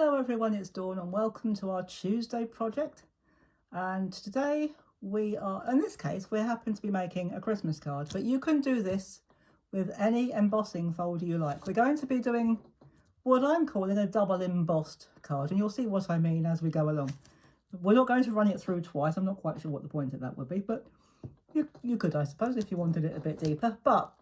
Hello everyone, it's Dawn and welcome to our Tuesday project. And today in this case, we happen to be making a Christmas card, but you can do this with any embossing folder you like. We're going to be doing what I'm calling a double embossed card, and you'll see what I mean as we go along. We're not going to run it through twice. I'm not quite sure what the point of that would be, but you could, I suppose, if you wanted it a bit deeper. But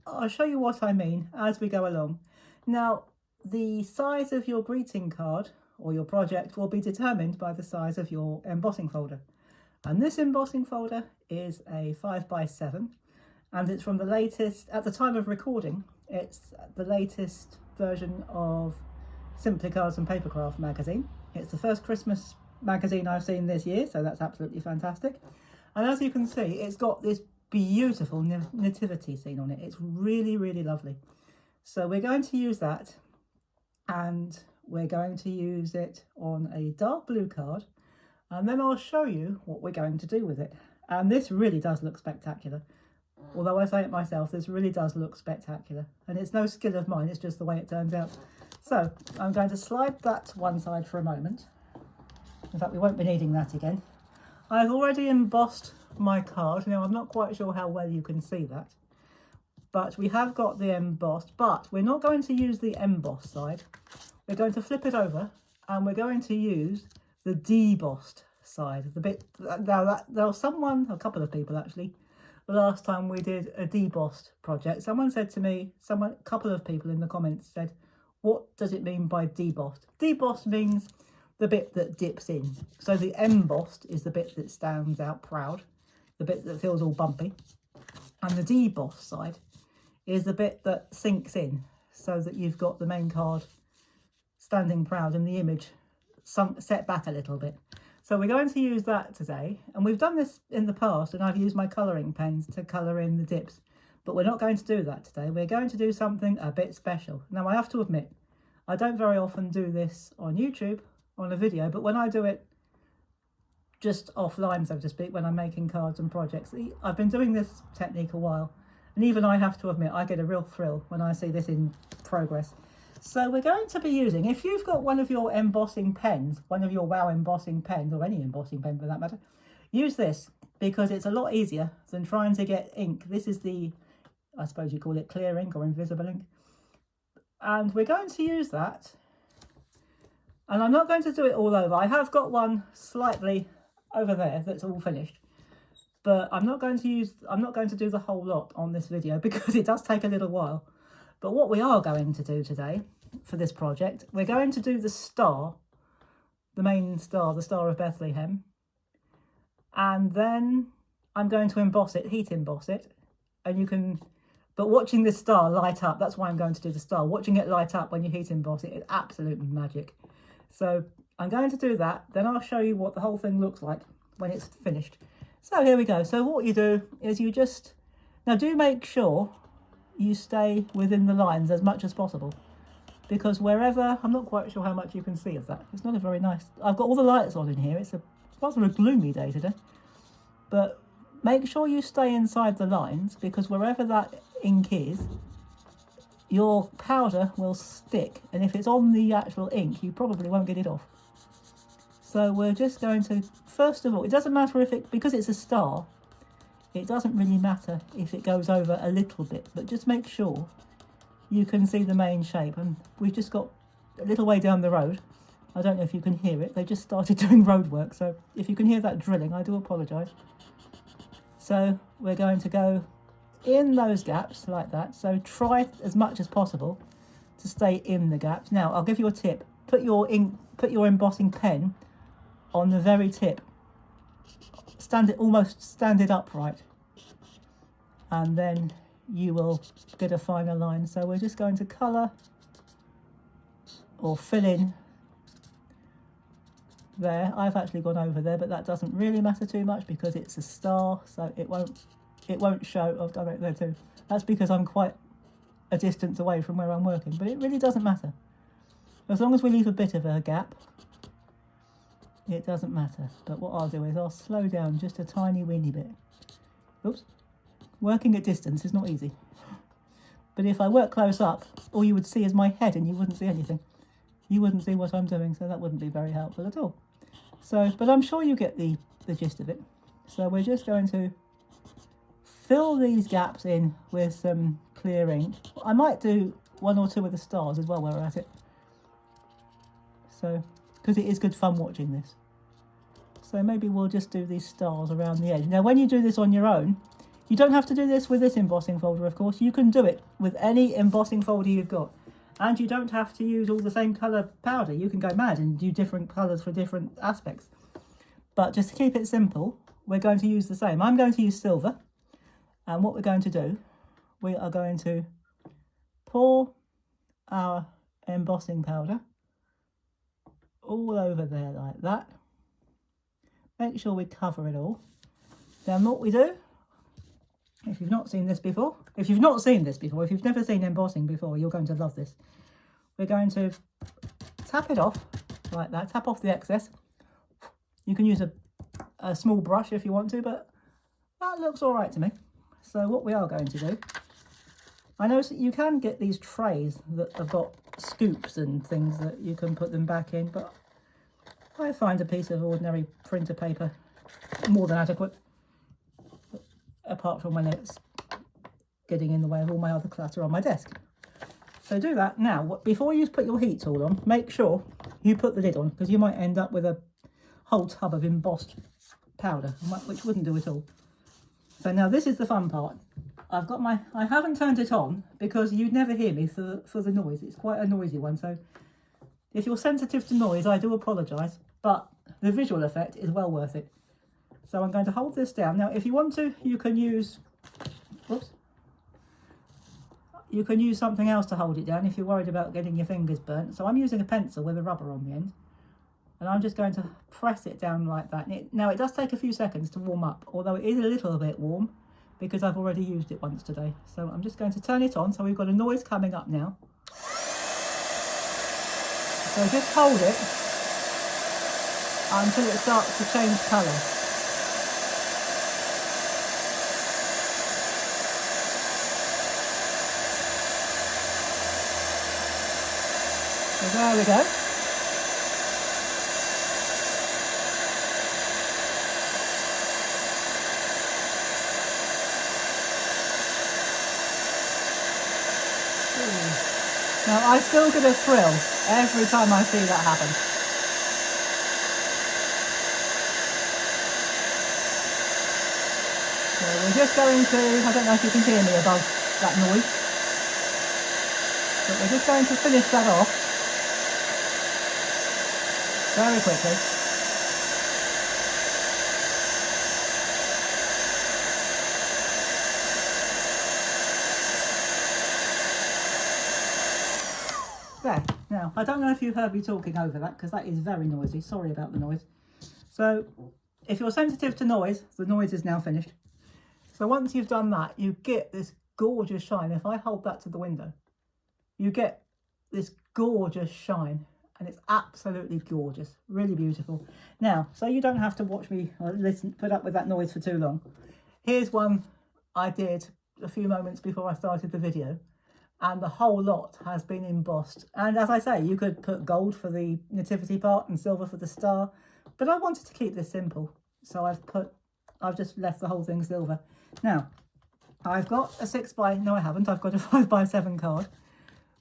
I'll show you what I mean as we go along. Now, the size of your greeting card or your project will be determined by the size of your embossing folder. And this embossing folder is a 5x7, and it's from the latest, at the time of recording, it's the latest version of Simply Cards and Papercraft magazine. It's the first Christmas magazine I've seen this year, so that's absolutely fantastic. And as you can see, it's got this beautiful nativity scene on it. It's really, really lovely. So we're going to use that, and we're going to use it on a dark blue card, and then I'll show you what we're going to do with it. And this really does look spectacular. Although I say it myself, this really does look spectacular, and it's no skill of mine, it's just the way it turns out. So I'm going to slide that to one side for a moment. In fact, we won't be needing that again. I've already embossed my card. Now, I'm not quite sure how well you can see that, but we have got the embossed, but we're not going to use the embossed side. We're going to flip it over, and we're going to use the debossed side. The bit, now there was a couple of people actually, the last time we did a debossed project, someone said to me, a couple of people in the comments said, what does it mean by debossed? Debossed means the bit that dips in. So the embossed is the bit that stands out proud, the bit that feels all bumpy. And the debossed side is the bit that sinks in, so that you've got the main card standing proud and the image set back a little bit. So we're going to use that today, and we've done this in the past, and I've used my colouring pens to colour in the dips, but we're not going to do that today. We're going to do something a bit special. Now, I have to admit, I don't very often do this on YouTube, on a video, but when I do it just offline, so to speak, when I'm making cards and projects, I've been doing this technique a while, and even I have to admit, I get a real thrill when I see this in progress. So we're going to be using, if you've got one of your embossing pens, one of your WOW embossing pens, or any embossing pen for that matter, use this, because it's a lot easier than trying to get ink. This is the, I suppose you call it clear ink or invisible ink. And we're going to use that. And I'm not going to do it all over. I have got one slightly over there that's all finished. But I'm not going to do the whole lot on this video because it does take a little while. But what we are going to do today for this project, we're going to do the star, the main star, the Star of Bethlehem. And then I'm going to emboss it, heat emboss it. And you can, but watching this star light up, that's why I'm going to do the star. Watching it light up when you heat emboss it is absolute magic. So I'm going to do that. Then I'll show you what the whole thing looks like when it's finished. So here we go. So what you do is you just, now do make sure you stay within the lines as much as possible, because wherever, I'm not quite sure how much you can see of that. It's not a very nice, I've got all the lights on in here. It's rather a gloomy day today, but make sure you stay inside the lines, because wherever that ink is, your powder will stick, and if it's on the actual ink, you probably won't get it off. So we're just going to, first of all, it doesn't matter if it, because it's a star, it doesn't really matter if it goes over a little bit, but just make sure you can see the main shape. And we've just got a little way down the road. I don't know if you can hear it. They just started doing road work, so if you can hear that drilling, I do apologise. So we're going to go in those gaps like that. So try as much as possible to stay in the gaps. Now, I'll give you a tip. Put your embossing pen on the very tip. Almost stand it upright, and then you will get a finer line. So we're just going to colour or fill in there. I've actually gone over there, but that doesn't really matter too much because it's a star, so it won't show. I've done it there too. That's because I'm quite a distance away from where I'm working, but it really doesn't matter. As long as we leave a bit of a gap, it doesn't matter. But what I'll do is I'll slow down just a tiny weeny bit. Oops. Working at distance is not easy. But if I work close up, all you would see is my head and you wouldn't see anything. you wouldn't see what I'm doing, so that wouldn't be very helpful at all. So, but I'm sure you get the gist of it. So we're just going to fill these gaps in with some clear ink. I might do one or two of the stars as well while we're at it. So, because it is good fun watching this. So maybe we'll just do these stars around the edge. Now, when you do this on your own, you don't have to do this with this embossing folder, of course. You can do it with any embossing folder you've got. And you don't have to use all the same colour powder. You can go mad and do different colours for different aspects. But just to keep it simple, we're going to use the same. I'm going to use silver. And what we're going to do, we are going to pour our embossing powder all over there like that. Make sure we cover it all. Then what we do, if you've not seen this before, if you've never seen embossing before, you're going to love this. We're going to tap it off like that, tap off the excess. You can use a small brush if you want to, but that looks all right to me. So what we are going to do, I know you can get these trays that have got scoops and things that you can put them back in, but I find a piece of ordinary printer paper more than adequate, apart from when it's getting in the way of all my other clutter on my desk. So do that. Now, before you put your heat tool on, make sure you put the lid on, because you might end up with a whole tub of embossed powder, which wouldn't do at all. So now this is the fun part. I haven't turned it on because you'd never hear me for the noise. It's quite a noisy one, so if you're sensitive to noise, I do apologise, but the visual effect is well worth it. So I'm going to hold this down. Now, if you want to, you can use, you can use something else to hold it down if you're worried about getting your fingers burnt. So I'm using a pencil with a rubber on the end, and I'm just going to press it down like that. Now, it does take a few seconds to warm up, although it is a little bit warm because I've already used it once today. So I'm just going to turn it on. So we've got a noise coming up now. So just hold it until it starts to change colour. So there we go. Now, I still get a thrill every time I see that happen. So we're just going to, I don't know if you can hear me above that noise, but we're just going to finish that off very quickly. There. Now, I don't know if you heard me talking over that because that is very noisy. Sorry about the noise. So, if you're sensitive to noise, the noise is now finished. So once you've done that, you get this gorgeous shine. If I hold that to the window, you get this gorgeous shine, and it's absolutely gorgeous. Really beautiful. Now, so you don't have to watch me or put up with that noise for too long. Here's one I did a few moments before I started the video. And the whole lot has been embossed. And as I say, you could put gold for the nativity part and silver for the star, but I wanted to keep this simple, so I've just left the whole thing silver. Now, I've got a 6x, no I haven't, I've got a 5x7 card,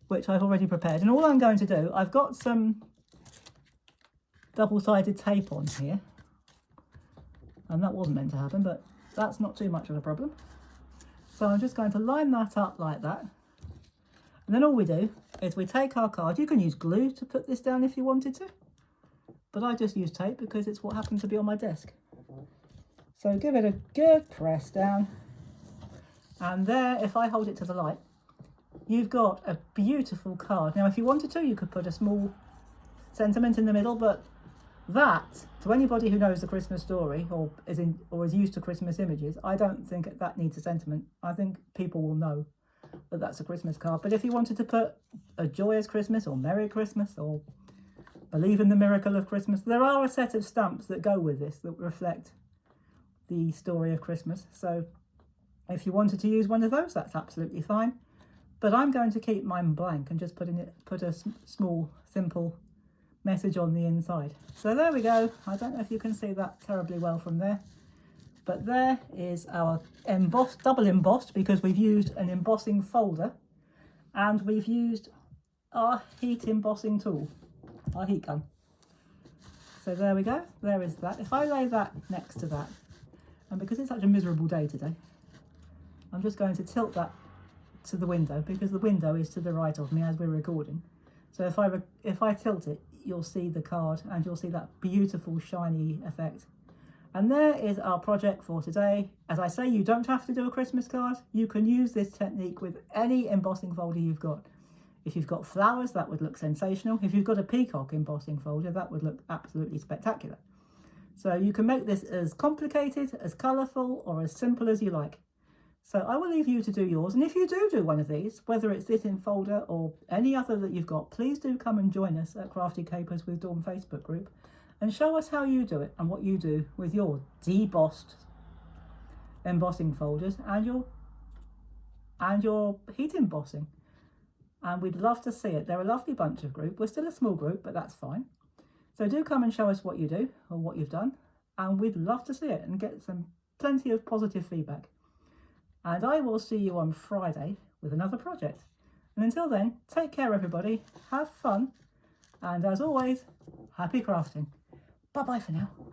which I've already prepared. And all I'm going to do, I've got some double-sided tape on here, and that wasn't meant to happen, but that's not too much of a problem. So I'm just going to line that up like that. And then all we do is we take our card. You can use glue to put this down if you wanted to, but I just use tape because it's what happened to be on my desk. So give it a good press down, and there, if I hold it to the light, you've got a beautiful card. Now, if you wanted to, you could put a small sentiment in the middle, but that, to anybody who knows the Christmas story or is used to Christmas images, I don't think that needs a sentiment. I think people will know that that's a Christmas card. But if you wanted to put a joyous Christmas or Merry Christmas or believe in the miracle of Christmas, there are a set of stamps that go with this that reflect the story of Christmas. So if you wanted to use one of those, that's absolutely fine. but I'm going to keep mine blank and just put a small, simple message on the inside. So there we go. I don't know if you can see that terribly well from there, but there is our double embossed, because we've used an embossing folder and we've used our heat embossing tool, our heat gun. So there we go, there is that. If I lay that next to that, and because it's such a miserable day today, I'm just going to tilt that to the window, because the window is to the right of me as we're recording. So if I tilt it, you'll see the card and you'll see that beautiful shiny effect. And there is our project for today. As I say, you don't have to do a Christmas card. You can use this technique with any embossing folder you've got. If you've got flowers, that would look sensational. If you've got a peacock embossing folder, that would look absolutely spectacular. So you can make this as complicated, as colourful, or as simple as you like. So I will leave you to do yours. And if you do one of these, whether it's this in folder or any other that you've got, please do come and join us at Crafty Capers with Dawn Facebook group and show us how you do it and what you do with your debossed embossing folders and your heat embossing. And we'd love to see it. They're a lovely bunch of group. We're still a small group, but that's fine. So do come and show us what you do or what you've done, and we'd love to see it and get plenty of positive feedback. And I will see you on Friday with another project. And until then, take care everybody, have fun, and as always, happy crafting. Bye bye for now.